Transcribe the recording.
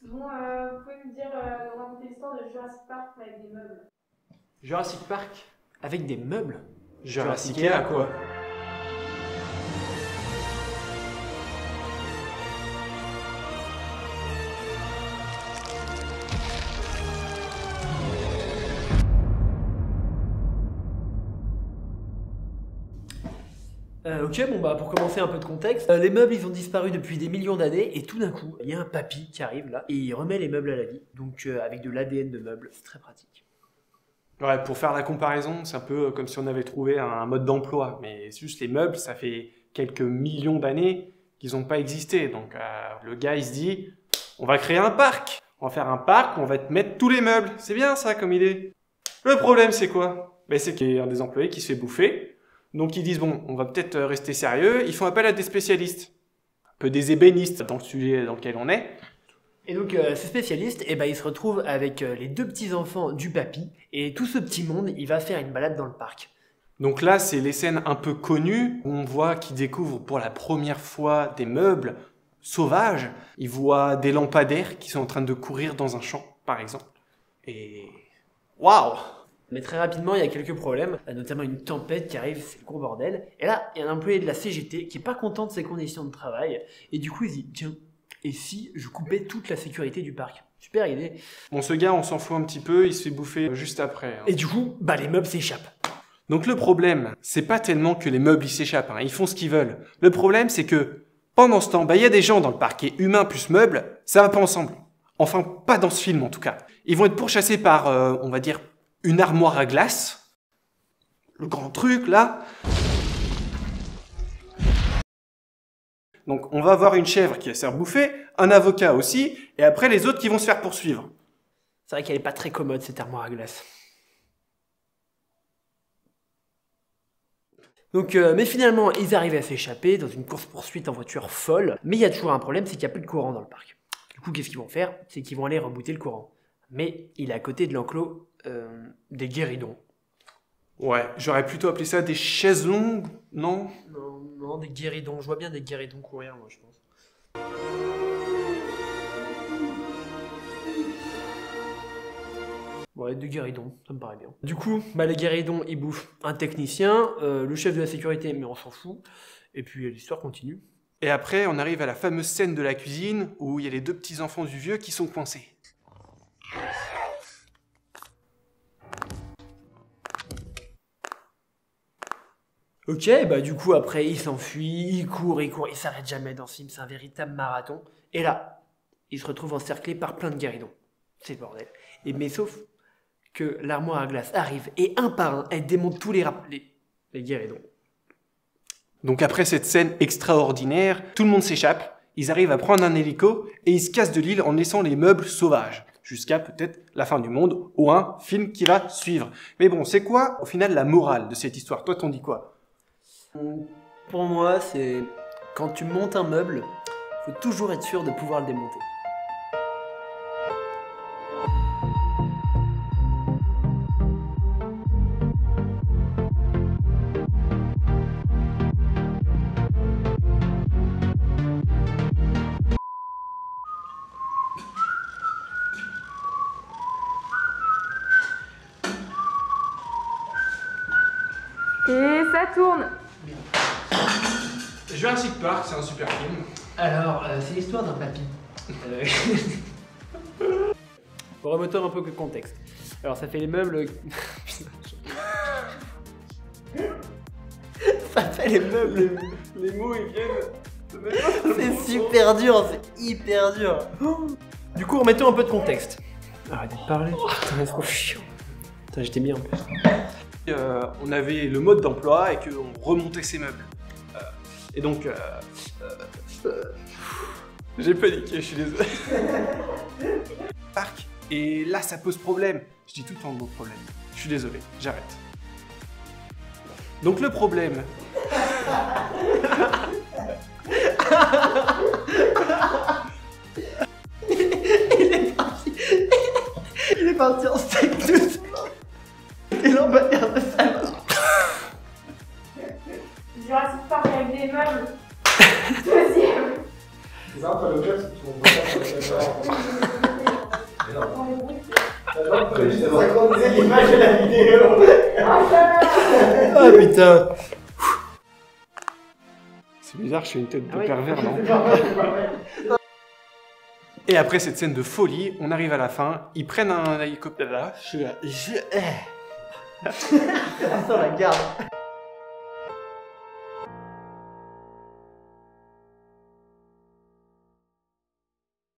Bon, vous pouvez me dire, raconter l'histoire de Jurassic Park avec des meubles. Jurassic Park avec des meubles. Jurassic à quoi? Ok, bon bah pour commencer un peu de contexte, les meubles ils ont disparu depuis des millions d'années et tout d'un coup, il y a un papy qui arrive là et il remet les meubles à la vie. Donc avec de l'ADN de meubles, c'est très pratique. Ouais, pour faire la comparaison, c'est un peu comme si on avait trouvé un mode d'emploi. Mais juste les meubles, ça fait quelques millions d'années qu'ils n'ont pas existé. Donc le gars, il se dit, on va créer un parc. On va faire un parc où on va te mettre tous les meubles. C'est bien ça comme idée. Le problème, c'est quoi? Ben, c'est qu'il y a un des employés qui se fait bouffer. Donc ils disent, bon, on va peut-être rester sérieux. Ils font appel à des spécialistes. Un peu des ébénistes dans le sujet dans lequel on est. Et donc ces spécialistes, eh ben, ils se retrouvent avec les deux petits-enfants du papy et tout ce petit monde, il va faire une balade dans le parc. Donc là, c'est les scènes un peu connues où on voit qu'ils découvrent pour la première fois des meubles sauvages. Ils voient des lampadaires qui sont en train de courir dans un champ, par exemple. Et waouh! Mais très rapidement, il y a quelques problèmes, notamment une tempête qui arrive, c'est le gros bordel. Et là, il y a un employé de la CGT qui est pas content de ses conditions de travail et du coup, il se dit, tiens, et si je coupais toute la sécurité du parc? Super idée. Bon, ce gars, on s'en fout un petit peu, il se fait bouffer juste après. Et du coup, bah les meubles s'échappent. Donc le problème, c'est pas tellement que les meubles ils s'échappent, ils font ce qu'ils veulent. Le problème, c'est que pendant ce temps, il y a des gens dans le parc et humains plus meubles, ça va pas ensemble. Enfin, pas dans ce film en tout cas. Ils vont être pourchassés par, on va dire, une armoire à glace. Le grand truc là. Donc on va avoir une chèvre qui va se faire bouffer, un avocat aussi, et après les autres qui vont se faire poursuivre. C'est vrai qu'elle est pas très commode cette armoire à glace. Donc, mais finalement, ils arrivent à s'échapper dans une course-poursuite en voiture folle. Mais il y a toujours un problème, c'est qu'il n'y a plus de courant dans le parc. Du coup, qu'est-ce qu'ils vont faire? C'est qu'ils vont aller rebooter le courant. Mais il est à côté de l'enclos des guéridons. Ouais, j'aurais plutôt appelé ça des chaises longues, non? Non, des guéridons. Je vois bien des guéridons courir, moi, je pense. Ouais, des guéridons, ça me paraît bien. Du coup, bah, les guéridons, ils bouffent un technicien, le chef de la sécurité, mais on s'en fout. Et puis l'histoire continue. Et après, on arrive à la fameuse scène de la cuisine où il y a les deux petits-enfants du vieux qui sont coincés. Ok, bah du coup après il s'enfuit, il court, il s'arrête jamais dans ce film, c'est un véritable marathon. Et là, il se retrouve encerclé par plein de guéridons. C'est le bordel. Et mais sauf que l'armoire à glace arrive et un par un, elle démonte tous les guéridons. Donc après cette scène extraordinaire, tout le monde s'échappe, ils arrivent à prendre un hélico et ils se cassent de l'île en laissant les meubles sauvages. Jusqu'à peut-être la fin du monde ou un film qui va suivre. Mais bon, c'est quoi au final la morale de cette histoire? Toi, t'en dis quoi? Pour moi, c'est quand tu montes un meuble, faut toujours être sûr de pouvoir le démonter. Et ça tourne. Jurassic Park, c'est un super film. Alors, c'est l'histoire d'un papy. Pour remettre un peu le contexte. Alors, ça fait les meubles... ça fait les meubles... Les mots, ils viennent... C'est super dur, c'est hyper dur. Du coup, remettons un peu de contexte. Arrêtez de parler. Putain, c'est trop chiant. Putain, j'étais bien en plus. On avait le mode d'emploi et qu'on remontait ses meubles. Et donc... j'ai paniqué, je suis désolé. Parc. Et là, ça pose problème. Je dis tout le temps le mot problème. Je suis désolé, j'arrête. Donc le problème... Il est parti en steak douce. Et l'emballeur de salade. Jurassic Park avec des meubles. Deuxième. C'est ça, pas le jeu, c'est que tu vas pas faire Dans les bruits. Juste synchroniser l'image et la vidéo. Ah putain. C'est bizarre, je fais une tête de Ah oui. pervers, non? C'est pas vrai, c'est pas vrai. Et après cette scène de folie, on arrive à la fin, ils prennent un hélicoptère là. Je... Attends, la garde.